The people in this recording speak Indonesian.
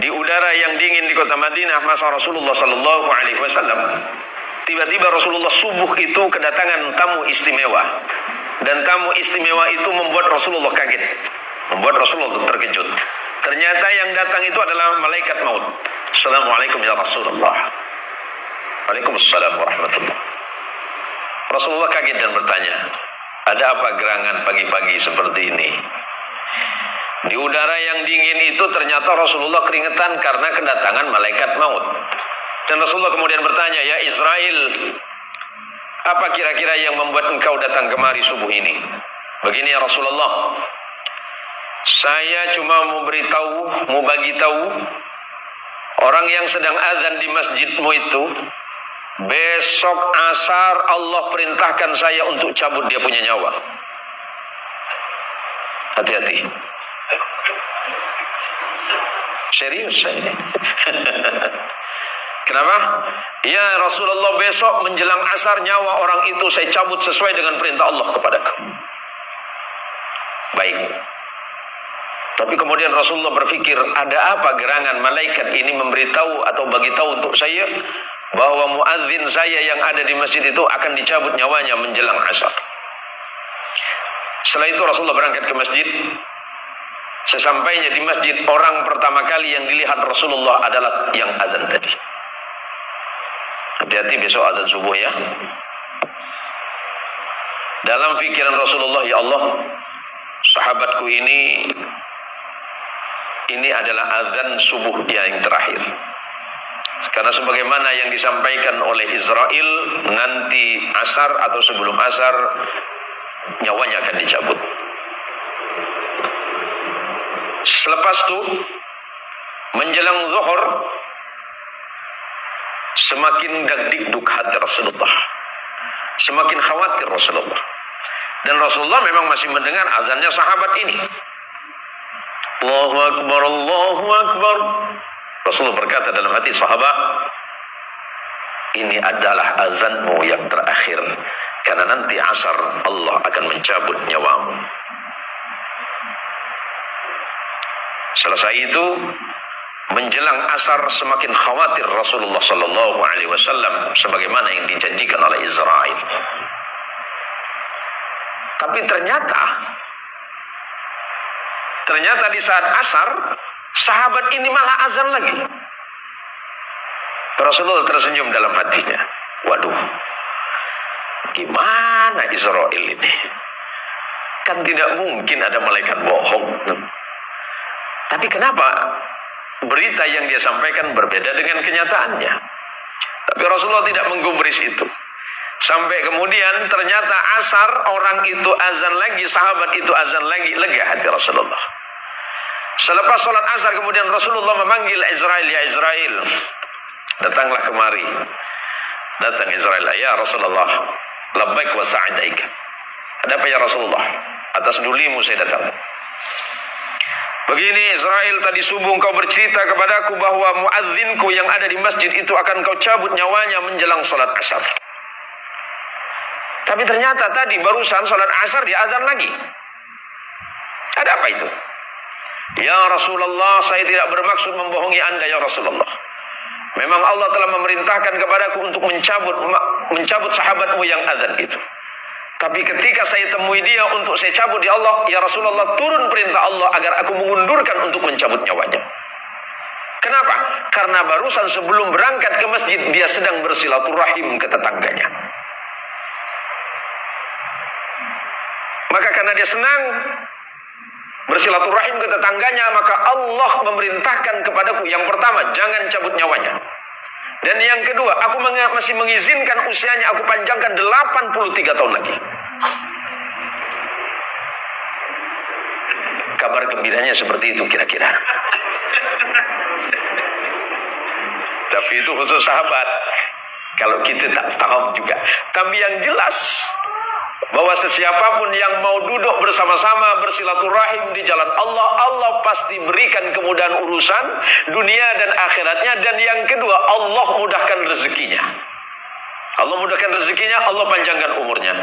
di udara yang dingin di kota Madinah masa Rasulullah Sallallahu Alaihi Wasallam, tiba-tiba Rasulullah subuh itu kedatangan tamu istimewa, dan tamu istimewa itu membuat Rasulullah kaget, membuat Rasulullah terkejut. Ternyata yang datang itu adalah malaikat maut. Assalamualaikum ya Rasulullah. Waalaikumsalam warahmatullah. Rasulullah kaget dan bertanya, ada apa gerangan pagi-pagi seperti ini? Di udara yang dingin itu ternyata Rasulullah keringetan karena kedatangan malaikat maut. Dan Rasulullah kemudian bertanya, ya Israel, apa kira-kira yang membuat engkau datang kemari subuh ini? Begini ya Rasulullah, saya cuma mau bagi tahu orang yang sedang azan di masjidmu itu, besok asar Allah perintahkan saya untuk cabut dia punya nyawa. Hati-hati. Serius saya ini. Kenapa? Ya Rasulullah, besok menjelang asar nyawa orang itu saya cabut sesuai dengan perintah Allah kepadaku. Baik. Tapi kemudian Rasulullah berpikir, ada apa gerangan malaikat ini memberitahu atau bagi tahu untuk saya bahwa muadzin saya yang ada di masjid itu akan dicabut nyawanya menjelang asar. Setelah itu Rasulullah berangkat ke masjid. Sesampainya di masjid, orang pertama kali yang dilihat Rasulullah adalah yang azan tadi. Hati-hati besok azan subuh ya. Dalam pikiran Rasulullah, ya Allah, sahabatku ini adalah azan subuh yang terakhir. Karena sebagaimana yang disampaikan oleh Israel, nanti asar atau sebelum asar nyawanya akan dicabut. Selepas itu menjelang zuhur, semakin dagdikduk hati Rasulullah, semakin khawatir Rasulullah. Dan Rasulullah memang masih mendengar azannya sahabat ini. Allahu Akbar, Allahu Akbar. Rasulullah berkata dalam hati sahabat, ini adalah azanmu yang terakhir, karena nanti asar Allah akan mencabut nyawamu. Selesai itu, menjelang asar semakin khawatir Rasulullah Sallallahu Alaihi Wasallam sebagaimana yang dijanjikan oleh Israel. Tapi ternyata di saat asar sahabat ini malah azan lagi. Rasulullah tersenyum dalam hatinya. Waduh, gimana Israel ini? Kan tidak mungkin ada malaikat bohong. Tapi kenapa berita yang dia sampaikan berbeda dengan kenyataannya? Tapi Rasulullah tidak menggubris itu. Sampai kemudian ternyata asar orang itu azan lagi, sahabat itu azan lagi, lega hati Rasulullah. Selepas sholat asar kemudian Rasulullah memanggil Israel, ya Israel, datanglah kemari. Datang Israel, ya Rasulullah, labbaik wa sa'adaik. Ada apa ya Rasulullah? Atas dulimu saya datang. Begini Israel, tadi subuh engkau bercerita kepadaku bahwa muadzinku yang ada di masjid itu akan kau cabut nyawanya menjelang salat asar. Tapi ternyata tadi barusan salat asar dia azan lagi. Ada apa itu? Ya Rasulullah, saya tidak bermaksud membohongi Anda ya Rasulullah. Memang Allah telah memerintahkan kepadaku untuk mencabut sahabatmu yang azan itu. Tapi ketika saya temui dia untuk saya cabut, ya Allah, ya Rasulullah, turun perintah Allah agar aku mengundurkan untuk mencabut nyawanya. Kenapa? Karena barusan sebelum berangkat ke masjid, dia sedang bersilaturahim ke tetangganya. Maka karena dia senang bersilaturahim ke tetangganya, maka Allah memerintahkan kepadaku, yang pertama, jangan cabut nyawanya. Dan yang kedua, aku masih mengizinkan usianya aku panjangkan 83 tahun lagi. Kabar gembiranya seperti itu kira-kira. Tapi itu khusus sahabat. Kalau kita tak tahu juga. Tapi yang jelas, bahwa sesiapapun yang mau duduk bersama-sama bersilaturahim di jalan Allah, Allah pasti berikan kemudahan urusan dunia dan akhiratnya. Dan yang kedua, Allah mudahkan rezekinya. Allah mudahkan rezekinya, Allah panjangkan umurnya.